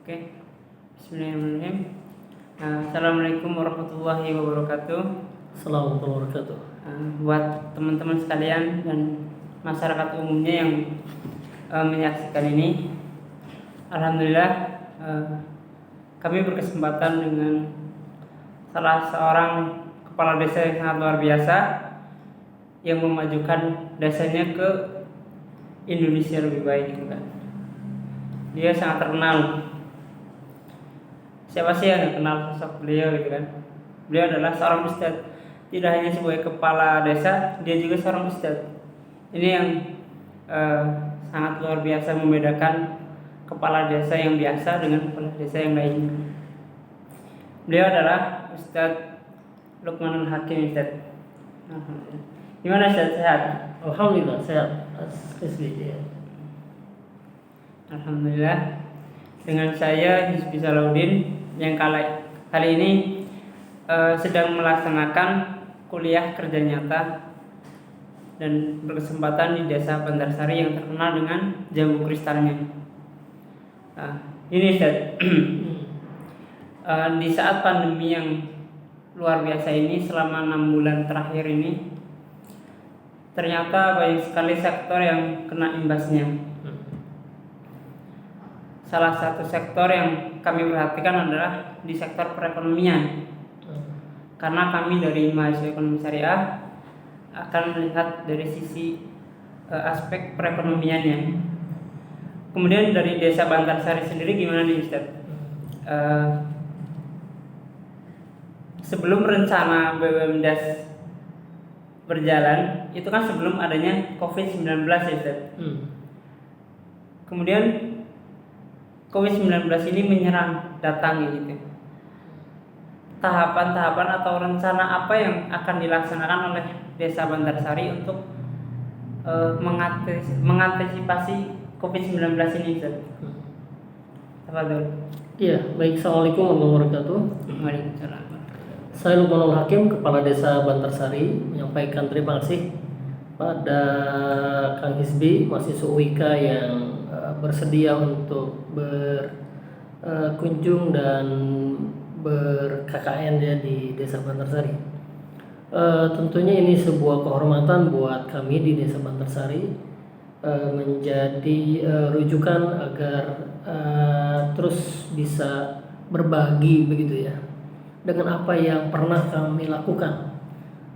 Oke, Bismillahirrahmanirrahim. Assalamualaikum warahmatullahi wabarakatuh. Assalamualaikum warahmatullahi wabarakatuh. Buat teman-teman sekalian dan masyarakat umumnya yang menyaksikan ini, alhamdulillah kami berkesempatan dengan salah seorang kepala desa yang sangat luar biasa yang memajukan desanya ke Indonesia lebih baik, gitu kan. Dia sangat terkenal. Siapa sih yang nggak kenal sosok beliau, gitu kan? Beliau adalah seorang ustadz. Tidak hanya sebagai kepala desa, dia juga seorang ustadz. Ini yang sangat luar biasa membedakan kepala desa yang biasa dengan kepala desa yang lainnya. Beliau adalah Ustadz Lukmanul Hakim, Ustadz. Gimana Ustadz, sehat? Alhamdulillah sehat. Alhamdulillah. Dengan saya Hizbi Salahuddin yang kali ini sedang melaksanakan kuliah kerja nyata dan berkesempatan di desa Bantarsari yang terkenal dengan jambu kristalnya. Ini Ustaz, di saat pandemi yang luar biasa ini, selama 6 bulan terakhir ini, ternyata banyak sekali sektor yang kena imbasnya. Salah satu sektor yang kami perhatikan adalah di sektor perekonomian. Karena kami dari mahasiswa ekonomi syariah akan melihat dari sisi aspek perekonomiannya. Kemudian dari desa Bantarsari sendiri gimana nih Ustaz? Sebelum rencana BUMDes berjalan, itu kan sebelum adanya COVID-19 ya Ustaz. Kemudian COVID-19 ini menyerang, datang gitu. Tahapan-tahapan atau rencana apa yang akan dilaksanakan oleh Desa Bantarsari untuk mengantisipasi COVID-19 ini, Ustaz? Tafadhol. Iya, baik. Assalamualaikum warahmatullahi wabarakatuh. Waalaikumsalam. Saya Lukmanul Hakim, Kepala Desa Bantarsari, menyampaikan terima kasih pada Kang Hizbi, mahasiswa UIK yang bersedia untuk berkunjung dan ber-KKN ya di Desa Bantarsari. Tentunya ini sebuah kehormatan buat kami di Desa Bantarsari, menjadi rujukan agar terus bisa berbagi begitu ya dengan apa yang pernah kami lakukan,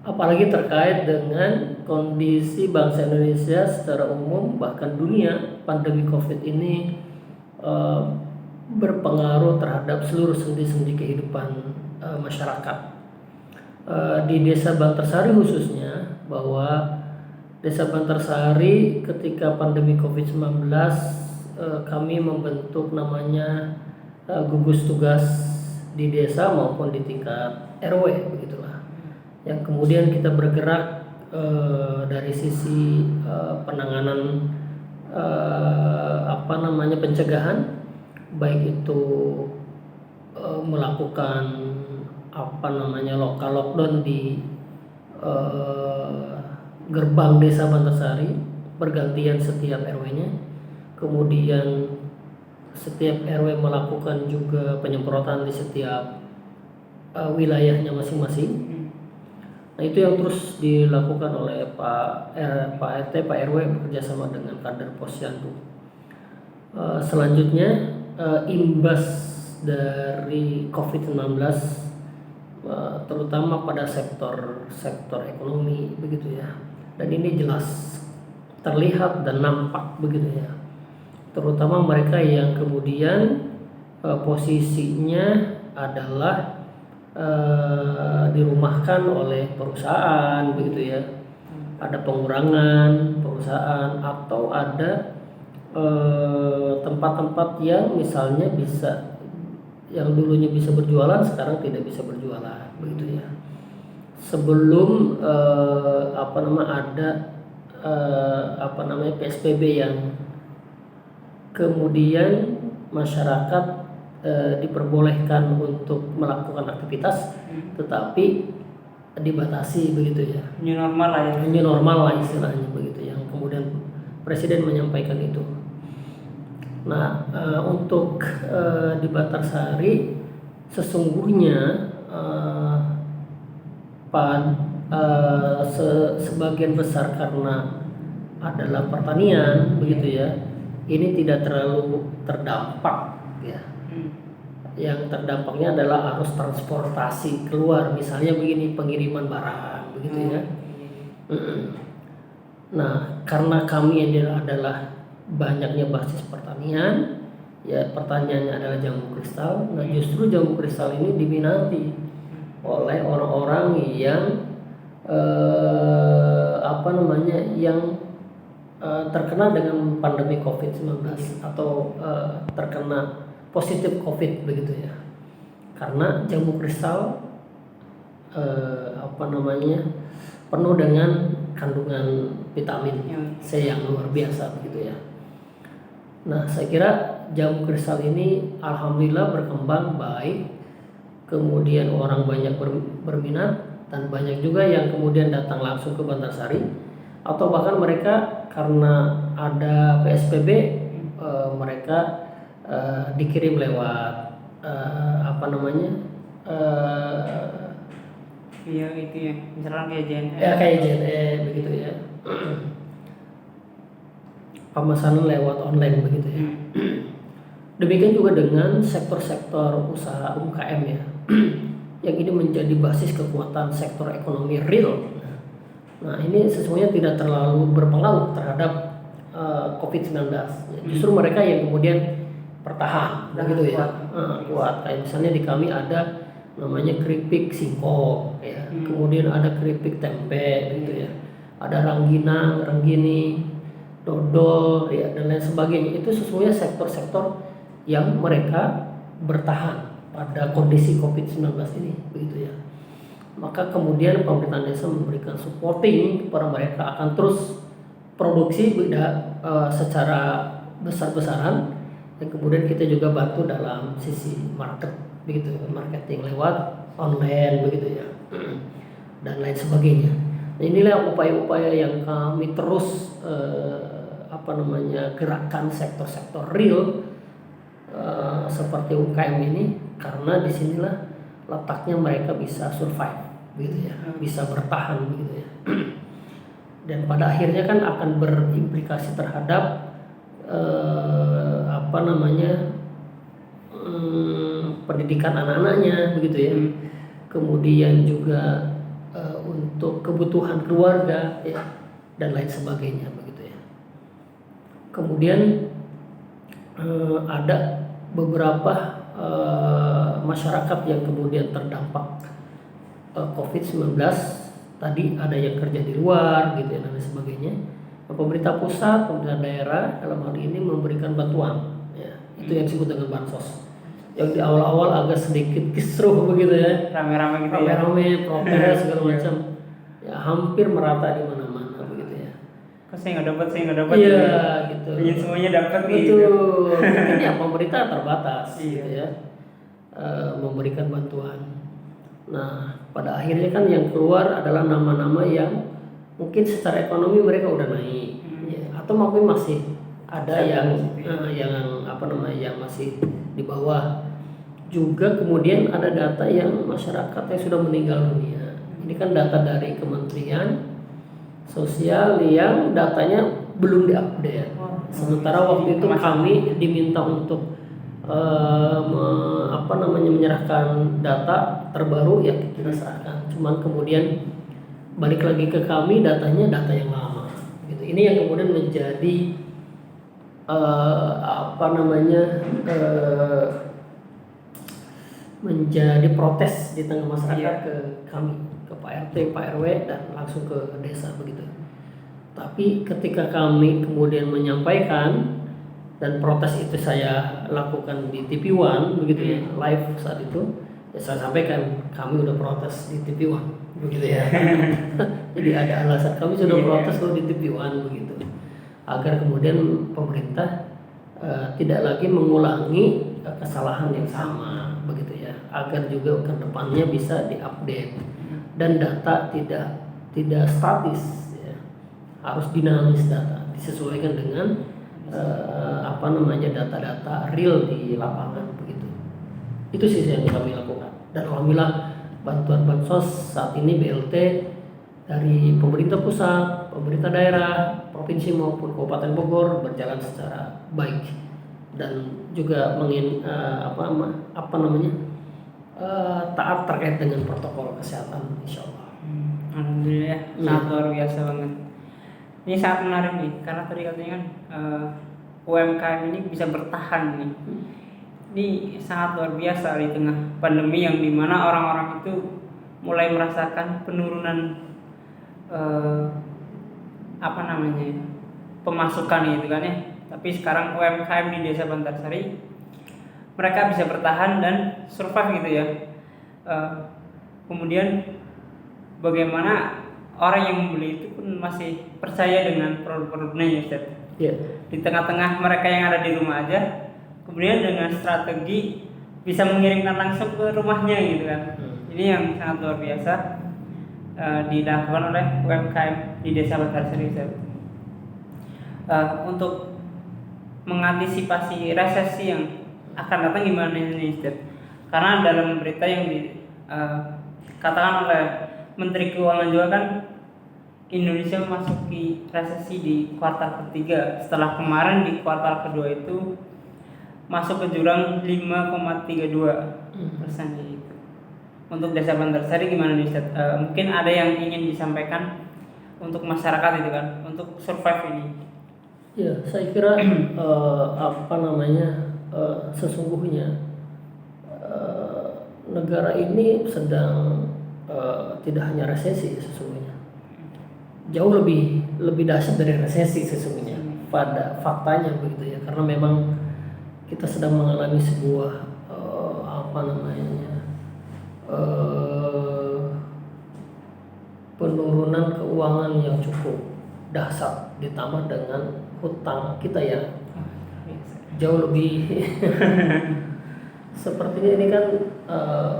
apalagi terkait dengan kondisi bangsa Indonesia secara umum bahkan dunia. Pandemi COVID ini berpengaruh terhadap seluruh sendi-sendi kehidupan masyarakat. Di Desa Bantarsari khususnya, bahwa Desa Bantarsari ketika pandemi COVID-19 kami membentuk namanya gugus tugas di desa maupun di tingkat RW begitulah, yang kemudian kita bergerak dari sisi penanganan pencegahan, baik itu melakukan lokal lockdown di gerbang Desa Bantarsari bergantian setiap RW-nya, kemudian setiap RW melakukan juga penyemprotan di setiap wilayahnya masing-masing. Nah, itu yang terus dilakukan oleh Pak RT, Pak RW bekerjasama dengan kader Posyandu. Selanjutnya imbas dari COVID-19 terutama pada sektor ekonomi begitu ya. Dan ini jelas terlihat dan nampak begitu ya. Terutama mereka yang kemudian posisinya adalah dirumahkan oleh perusahaan begitu ya, ada pengurangan perusahaan atau ada tempat-tempat yang misalnya yang dulunya bisa berjualan sekarang tidak bisa berjualan begitu ya. Sebelum ada PSBB yang kemudian masyarakat diperbolehkan untuk melakukan aktivitas, tetapi dibatasi begitu ya. New normal lah ya. New normal lah istilahnya begitu, yang kemudian Presiden menyampaikan itu. Nah, untuk di Bantarsari sesungguhnya sebagian besar karena adalah pertanian begitu ya, ini tidak terlalu terdampak ya. Yang terdampaknya adalah arus transportasi keluar, misalnya begini, pengiriman barang begitu ya. Nah, karena kami ini adalah banyaknya basis pertanian, ya pertanyaannya adalah jambu kristal. Nah, justru jambu kristal ini diminati oleh orang-orang yang yang terkena dengan pandemi COVID-19 atau terkena positif COVID begitu ya. Karena jambu kristal penuh dengan kandungan vitamin C yang luar biasa begitu ya. Nah, saya kira jambu kristal ini alhamdulillah berkembang baik, kemudian orang banyak berminat, dan banyak juga yang kemudian datang langsung ke Bantarsari, atau bahkan mereka karena ada PSBB mereka dikirim lewat iya itu ya, misalkan kayak JNE. Ya kayak JNE begitu ya. Pemesanan lewat online begitu ya. Demikian juga dengan sektor-sektor usaha UMKM ya, yang ini menjadi basis kekuatan sektor ekonomi real. Nah, ini sesungguhnya tidak terlalu berpengaruh terhadap COVID-19. Justru mereka yang kemudian bertahan begitu ya, kuat. Kayak misalnya di kami ada namanya keripik singkong ya, kemudian ada keripik tempe gitu ya, ada rangginang, ranggini, dodol ya, dan lain sebagainya. Itu sesungguhnya sektor-sektor yang mereka bertahan pada kondisi COVID-19 ini begitu ya. Maka kemudian pemerintah desa memberikan supporting kepada mereka akan terus produksi secara besar-besaran, dan kemudian kita juga bantu dalam sisi begitu, marketing lewat online begitu ya, dan lain sebagainya. Nah, inilah upaya-upaya yang kami terus gerakkan sektor-sektor real seperti UMKM ini, karena disinilah letaknya mereka bisa survive begitu ya, bisa bertahan begitu ya. Dan pada akhirnya kan akan berimplikasi terhadap pendidikan anak-anaknya begitu ya. Kemudian juga untuk kebutuhan keluarga ya, dan lain sebagainya begitu ya. Kemudian ada beberapa masyarakat yang kemudian terdampak COVID-19, tadi ada yang kerja di luar gitu ya, dan lain sebagainya. Pemerintah pusat, pemerintah daerah dalam hal ini memberikan bantuan ya, itu yang disebut dengan bansos, yang di awal-awal agak sedikit kisruh begitu ya, rame-rame gitu rame-rame ya, protes segala macam ya, hampir merata di mana-mana begitu ya. Kok saya nggak dapat iya gitu, ingin semuanya dapat gitu. gitu. Mungkin ya pemerintah terbatas gitu ya, memberikan bantuan. Nah, pada akhirnya kan yang keluar adalah nama-nama yang mungkin secara ekonomi mereka udah naik ya, atau mungkin masih ada yang masih di bawah. Juga kemudian ada data yang masyarakat yang sudah meninggal dunia. Ini kan data dari Kementerian Sosial yang datanya belum diupdate. Sementara waktu itu kami diminta untuk menyerahkan data terbaru ya, kita serahkan. Cuman kemudian balik lagi ke kami, datanya data yang lama gitu. Ini yang kemudian menjadi menjadi protes di tengah masyarakat ke kami, ke Pak RT, Pak RW, dan langsung ke desa begitu. Tapi ketika kami kemudian menyampaikan, dan protes itu saya lakukan di TV One begitu ya, live saat itu ya, saya sampaikan kami udah protes di TV One begitu ya. Jadi ada alasan kami sudah protes di TV One begitu, agar kemudian pemerintah tidak lagi mengulangi kesalahan yang sama begitu ya, agar juga ke depannya bisa diupdate dan data tidak statis ya, harus dinamis, data disesuaikan dengan data-data real di lapangan begitu. Itu sih yang kami lakukan. Dan alhamdulillah bantuan bansos saat ini BLT dari pemerintah pusat, pemerintah daerah, provinsi maupun Kabupaten Bogor berjalan secara baik dan juga taat terkait dengan protokol kesehatan, insya Allah. Alhamdulillah, sangat luar biasa banget. Ini sangat menarik nih, karena tadi katanya kan UMKM ini bisa bertahan nih. Ini sangat luar biasa di tengah pandemi yang dimana orang-orang itu mulai merasakan penurunan pemasukan gitu kan ya. Tapi sekarang UMKM di Desa Bantarsari mereka bisa bertahan dan survive gitu ya. Kemudian bagaimana orang yang membeli itu pun masih percaya dengan produk-produknya ya Ustaz. Yeah. Di tengah-tengah mereka yang ada di rumah aja, kemudian dengan strategi bisa mengirimkan langsung ke rumahnya gitu kan. Ini yang sangat luar biasa dilakukan oleh UMKM di Desa Bantarsari Ustaz. Untuk mengantisipasi resesi yang akan datang gimana ini Ustaz? Karena dalam berita yang dikatakan oleh Menteri Keuangan juga kan Indonesia memasuki resesi di kuartal ketiga setelah kemarin di kuartal kedua itu masuk ke jurang 5,32% itu. Untuk Desa Bantarsari gimana nih Ustaz? Mungkin ada yang ingin disampaikan untuk masyarakat itu kan untuk survive ini. Ya, saya kira sesungguhnya negara ini sedang tidak hanya resesi sesungguhnya, jauh lebih dahsyat dari resesi sesungguhnya pada faktanya begitu ya, karena memang kita sedang mengalami sebuah penurunan keuangan yang cukup dahsyat ditambah dengan hutang kita yang jauh lebih sepertinya ini kan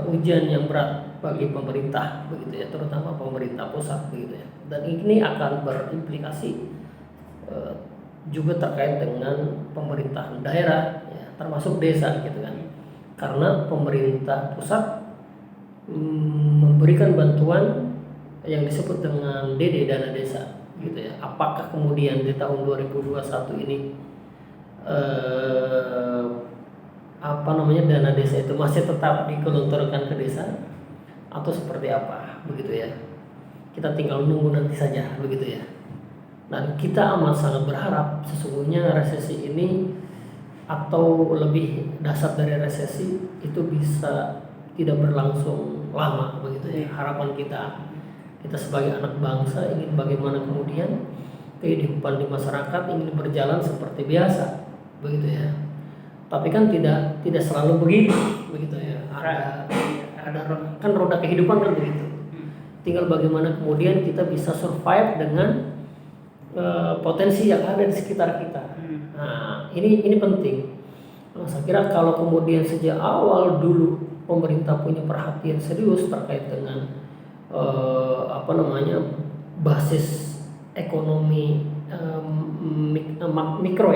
ujian yang berat bagi pemerintah begitu ya, terutama pemerintah pusat begitu ya, dan ini akan berimplikasi juga terkait dengan pemerintahan daerah ya, termasuk desa gitu kan, karena pemerintah pusat memberikan bantuan yang disebut dengan DD, dana desa gitu ya. Apakah kemudian di tahun 2021 ini dana desa itu masih tetap digelontorkan ke desa atau seperti apa begitu ya, kita tinggal nunggu nanti saja begitu ya. Dan kita amat sangat berharap sesungguhnya resesi ini atau lebih dahsyat dari resesi itu bisa tidak berlangsung lama begitu ya. Harapan kita sebagai anak bangsa ingin bagaimana kemudian kehidupan di masyarakat ingin berjalan seperti biasa begitu ya. Tapi kan tidak selalu begitu ya. Ada kan roda kehidupan kan begitu. Tinggal bagaimana kemudian kita bisa survive dengan potensi yang ada di sekitar kita. Nah, ini penting. Saya kira kalau kemudian sejak awal dulu pemerintah punya perhatian serius terkait dengan basis ekonomi mikro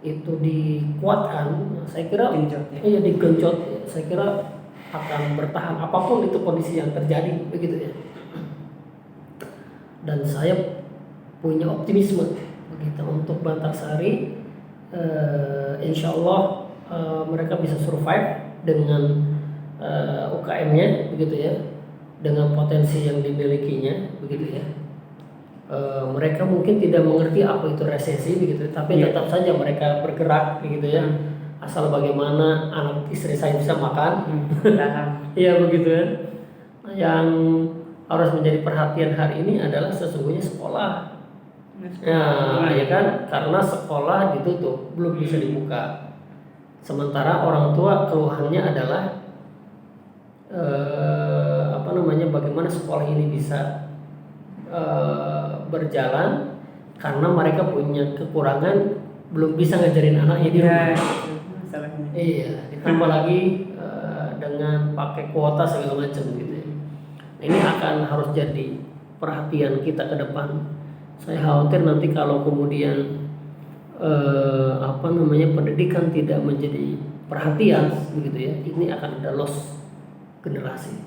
itu dikuatkan, saya kira digenjot, saya kira akan bertahan apapun itu kondisi yang terjadi begitu ya. Dan saya punya optimisme begitu untuk Bantarsari, insya Allah mereka bisa survive dengan UKM-nya begitu ya, dengan potensi yang dimilikinya begitu ya. Mereka mungkin tidak mengerti apa itu resesi begitu, tapi tetap saja mereka bergerak begitu ya. Asal bagaimana anak istri saya bisa makan, iya begitu ya. Yang harus menjadi perhatian hari ini adalah sesungguhnya sekolah. Nah, ya kan, karena sekolah ditutup, belum bisa dibuka. Sementara orang tua keluhannya adalah bagaimana sekolah ini bisa berjalan karena mereka punya kekurangan, belum bisa ngajarin anaknya di rumah. Iya, ditambah lagi dengan pakai kuota segala macam gitu ya. Ini akan harus jadi perhatian kita ke depan. Saya khawatir nanti kalau kemudian pendidikan tidak menjadi perhatian begitu ya, ini akan ada loss generasi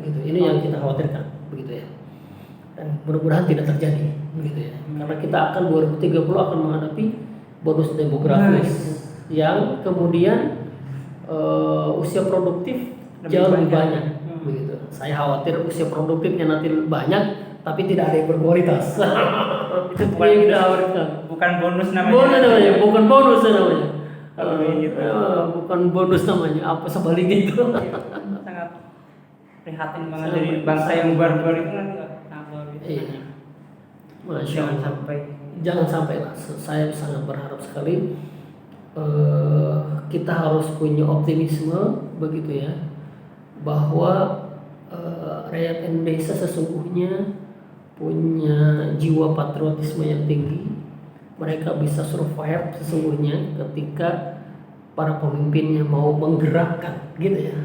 begitu. Ini yang kita khawatirkan begitu ya, dan mudah-mudahan tidak terjadi begitu ya, karena kita akan 2030 akan menghadapi bonus demografis yang kemudian usia produktif jauh lebih banyak begitu. Saya khawatir usia produktifnya nanti banyak tapi tidak ada yang berkualitas. Itu bukan bonus namanya. Bukan bonus namanya. Gitu. Bukan bonus namanya, apa sebaliknya itu. Sangat prihatin banget dari bangsa yang baru-baru itu nanti sangat luar biasa. Iya. Masya Jangan Allah. sampai. Jangan sampai lah. Saya sangat berharap sekali kita harus punya optimisme begitu ya, bahwa rakyat Indonesia sesungguhnya punya jiwa patriotisme yang tinggi. Mereka bisa survive sesungguhnya ketika para pemimpinnya mau menggerakkan gitu ya,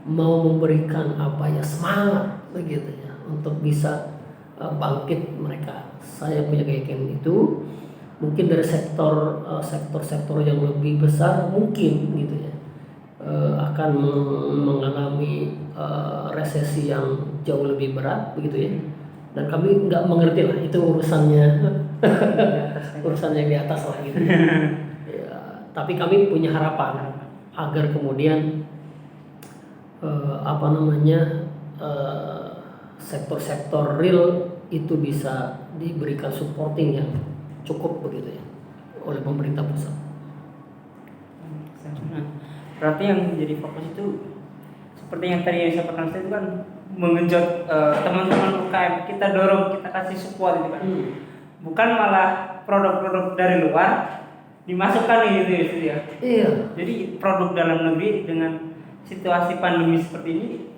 mau memberikan semangat begitu ya, untuk bisa bangkit mereka. Saya punya keyakinan itu. Mungkin dari sektor-sektor yang lebih besar mungkin gitu ya, akan mengalami resesi yang jauh lebih berat begitu ya, dan kami nggak mengerti lah, itu urusannya di atas lah gitu ya. Tapi kami punya harapan agar kemudian sektor-sektor real itu bisa diberikan supporting yang cukup begitu ya oleh pemerintah pusat. Nah, berarti yang menjadi fokus itu seperti yang tadi yang saya pernah itu kan mengenjot teman-teman UKM, kita dorong, kita kasih support gitu kan. Bukan malah produk-produk dari luar dimasukkan gitu ya. Iya. Jadi produk dalam negeri dengan situasi pandemi seperti ini,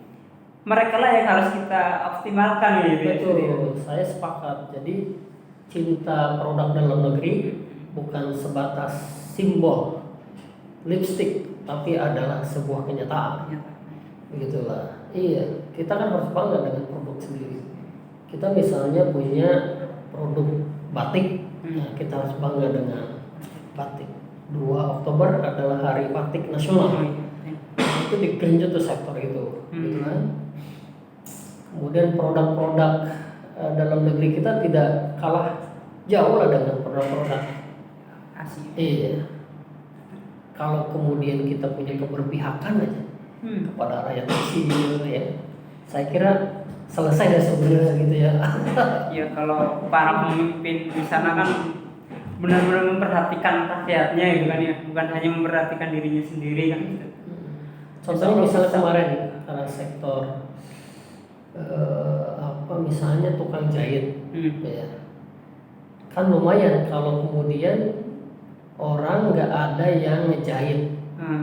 mereka lah yang harus kita optimalkan gitu. Betul, ya. Saya sepakat. Jadi cinta produk dalam negeri bukan sebatas simbol lipstick, tapi adalah sebuah kenyataan. Begitulah. Iya, kita kan harus bangga dengan produk sendiri. Kita misalnya punya produk batik, nah kita harus bangga dengan batik. 2 Oktober adalah Hari Batik Nasional. Itu digenjot tuh sektor itu, gitu kan. Kemudian produk-produk dalam negeri kita tidak kalah jauh lah dengan produk-produk Asia. Iya. Kalau kemudian kita punya keberpihakan aja kepada rakyat kecil ya, saya kira selesai deh sebenarnya gitu ya. Ya kalau para pemimpin di sana kan benar-benar memperhatikan rakyatnya gitu kan ya, bukan hanya memperhatikan dirinya sendiri kan gitu. Contohnya misalnya kemarin karena sektor misalnya tukang jahit ya, kan lumayan kalau kemudian orang nggak ada yang ngejahit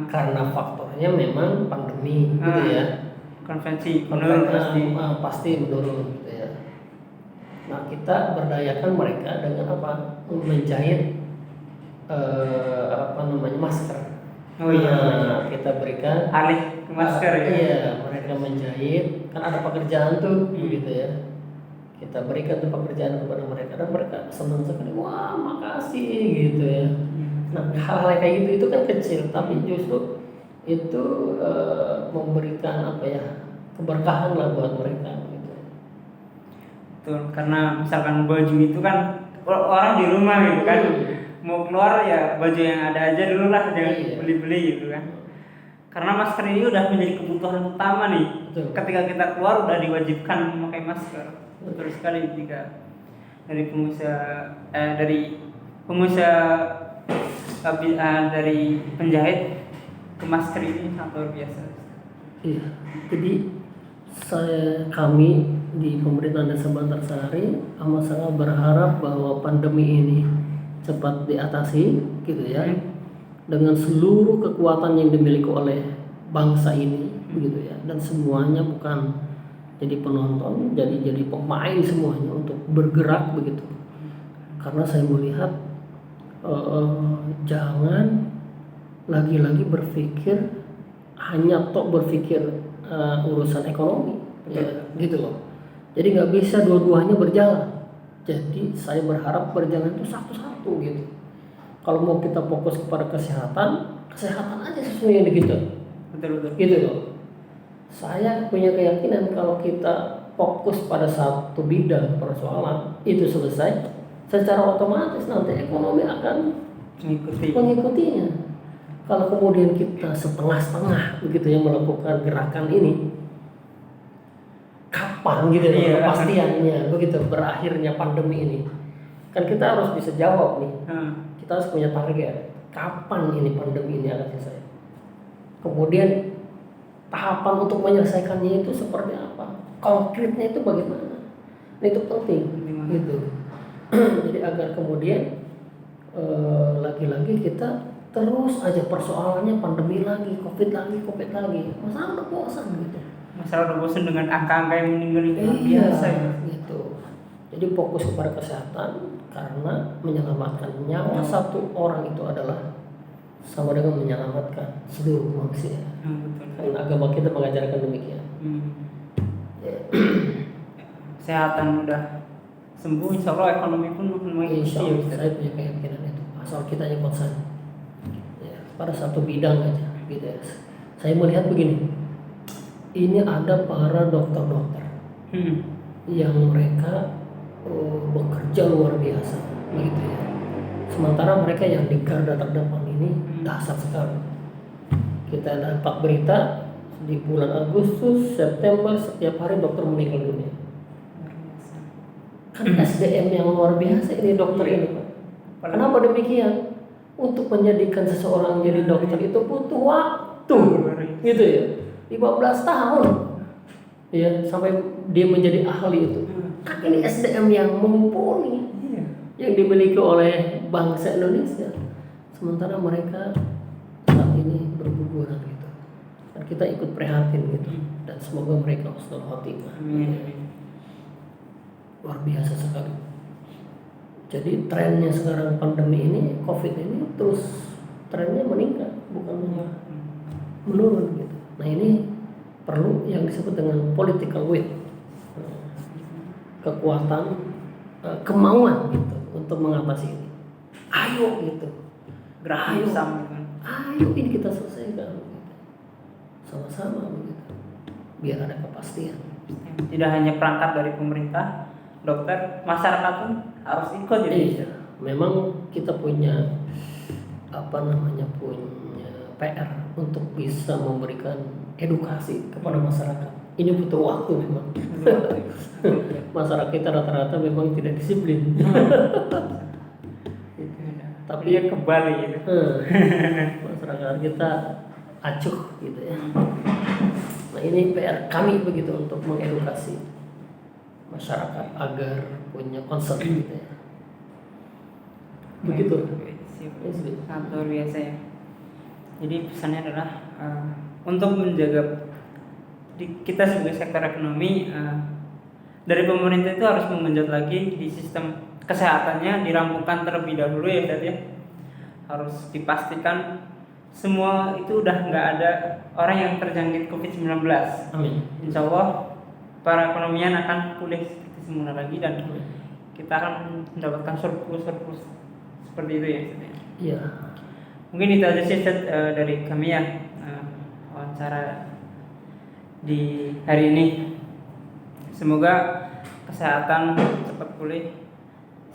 karena faktornya memang pandemi gitu ya, konvensi menurun pasti menurun gitu ya. Nah kita berdayakan mereka dengan menjahit masker. Kita berikan alih ke masker ya. Iya, mereka menjahit, kan ada pekerjaan tuh begitu ya. Kita berikan tuh pekerjaan kepada mereka dan mereka senang sekali. Wah, makasih gitu ya. Nah, hal-hal kayak gitu itu kan kecil, tapi justru itu memberikan keberkahan lah buat mereka gitu. Betul, karena misalkan baju itu kan orang di rumah gitu kan. Mau keluar ya baju yang ada aja dulu lah, jangan beli-beli gitu kan. Karena masker ini udah menjadi kebutuhan utama nih. Betul. Ketika kita keluar udah diwajibkan memakai masker. Betul sekali jika dari dari penjahit ke masker ini sangat luar biasa. Iya, jadi kami di pemerintahan Desa Bantarsari amat sangat berharap bahwa pandemi ini cepat diatasi gitu ya, dengan seluruh kekuatan yang dimiliki oleh bangsa ini begitu ya, dan semuanya bukan jadi penonton, jadi pemain semuanya untuk bergerak begitu. Karena saya melihat jangan lagi-lagi hanya berpikir urusan ekonomi ya, gitu loh. Jadi nggak bisa dua-duanya berjalan. Jadi saya berharap berjalan itu satu-satu gitu. Kalau mau kita fokus kepada kesehatan aja sesungguhnya gitu. Betul. Gitu loh. Saya punya keyakinan kalau kita fokus pada satu bidang persoalan itu selesai, secara otomatis nanti ekonomi akan mengikutinya. Kalau kemudian kita setengah-setengah begitu yang melakukan gerakan ini, kapan gitu ya kepastiannya begitu berakhirnya pandemi ini? Kan kita harus bisa jawab nih. Kita harus punya target. Kapan ini pandemi ini akan selesai? Kemudian tahapan untuk menyelesaikannya itu seperti apa? Konkretnya itu bagaimana? Nah, itu penting gitu. Jadi agar kemudian lagi-lagi kita terus aja persoalannya pandemi lagi, covid lagi. Masalah udah bosan gitu. Masalah udah bosan dengan angka-angka yang meninggal itu biasa gitu. Jadi fokus kepada kesehatan karena menyelamatkan nyawa satu orang itu adalah sama dengan menyelamatkan seluruh manusia. Karena agama kita mengajarkan demikian. Kesehatan udah sembuh, insya Allah ekonomi pun insya Allah saya punya keyakinan itu. Asal kita yang konsen ya, pada satu bidang aja gitu ya. Saya melihat begini, ini ada para dokter-dokter yang mereka bekerja luar biasa begitu ya. Sementara mereka yang di garda terdepan ini dahsyat sekali. Kita dapat berita di bulan Agustus, September setiap hari dokter meninggal dunia. Kan SDM yang luar biasa ini dokter ini, Pak. Kenapa demikian? Untuk menjadikan seseorang jadi dokter itu butuh waktu, gitu ya. 15 tahun, ya sampai dia menjadi ahli itu. Kan ini SDM yang mumpuni, yang dimiliki oleh bangsa Indonesia. Sementara mereka saat ini berguguran gitu. Dan kita ikut prihatin gitu. Dan semoga mereka husnul khotimah. Luar biasa sekali. Jadi trennya sekarang pandemi ini, COVID ini terus trennya meningkat, bukan menurun gitu. Nah ini perlu yang disebut dengan political will, kekuatan, kemauan gitu untuk mengatasi ini. Ayo gitu, ayo ini kita selesaikan gitu. Sama-sama begitu, biar ada kepastian. Tidak hanya perangkat dari pemerintah, dokter, masyarakat pun harus ikut jadi. Iya, memang kita punya punya PR untuk bisa memberikan edukasi kepada masyarakat. Ini butuh waktu memang. Masyarakat kita rata-rata memang tidak disiplin. Tapi dia kembali gitu. Masyarakat kita acuh gitu ya. Nah ini PR kami begitu untuk mengedukasi masyarakat agar punya concern gitu ya. Begitu. Sangat luar biasa ya. Jadi pesannya adalah untuk menjaga kita sebagai sektor ekonomi, dari pemerintah itu harus mengenjot lagi di sistem kesehatannya, dirampungkan terlebih dahulu ya Ustaz ya. Harus dipastikan semua itu udah nggak ada orang yang terjangkit COVID-19. Amin. Insya Allah perekonomian akan pulih seperti semula lagi dan kita akan mendapatkan surplus seperti itu ya Ustaz ya. Iya. Mungkin itu aja sih dari kami ya, wawancara di hari ini. Semoga kesehatan cepat pulih,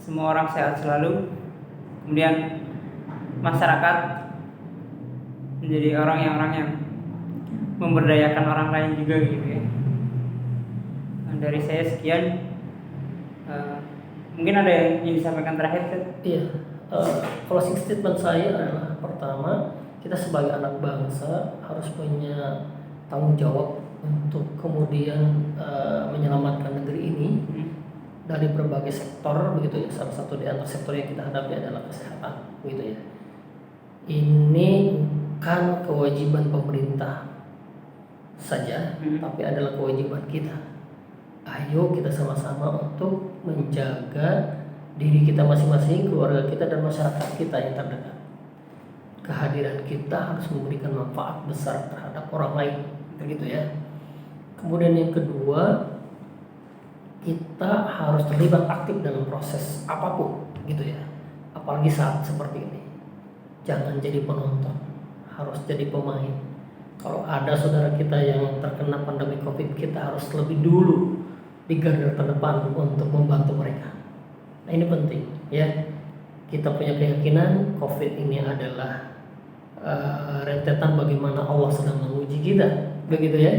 semua orang sehat selalu, kemudian masyarakat menjadi orang yang memberdayakan orang lain juga gitu ya. Dari saya sekian, mungkin ada yang ingin disampaikan terakhir Ustaz? Iya. Closing statement saya adalah pertama, kita sebagai anak bangsa harus punya tanggung jawab untuk kemudian menyelamatkan negeri ini dari berbagai sektor begitu ya. Salah satu di antara sektor yang kita hadapi adalah kesehatan begitu ya. Ini bukan kewajiban pemerintah saja, tapi adalah kewajiban kita. Ayo kita sama-sama untuk menjaga diri kita masing-masing, keluarga kita dan masyarakat kita yang terdekat. Kehadiran kita harus memberikan manfaat besar terhadap orang lain, begitu ya. Kemudian yang kedua, kita harus terlibat aktif dalam proses apapun, gitu ya. Apalagi saat seperti ini. jangan jadi penonton, harus jadi pemain. Kalau ada saudara kita yang terkena pandemi COVID, kita harus lebih dulu di garda terdepan untuk membantu mereka. Nah ini penting ya. Kita punya keyakinan COVID ini adalah rentetan bagaimana Allah sedang menguji kita, begitu ya.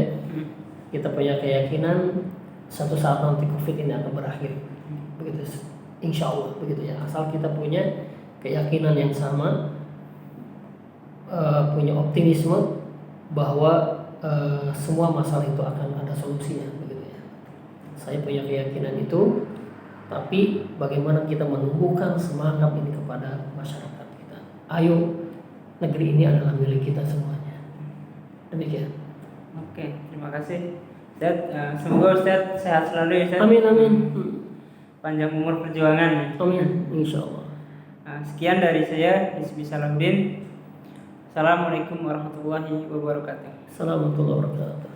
Kita punya keyakinan satu saat nanti COVID ini akan berakhir, begitu. Insya Allah begitu ya. Asal kita punya keyakinan yang sama, punya optimisme bahwa semua masalah itu akan ada solusinya, begitu ya. Saya punya keyakinan itu, tapi bagaimana kita menumbuhkan semangat ini kepada masyarakat kita. Ayo, negeri ini adalah milik kita semuanya. Demikian. Oke, terima kasih Ustaz. Semoga Ustaz sehat selalu ya Ustaz. Amin amin. Panjang umur perjuangan. Amin, insya Allah. Sekian dari saya, Hizbi Salahuddin. Assalamualaikum warahmatullahi wabarakatuh. Assalamualaikum warahmatullahi wabarakatuh.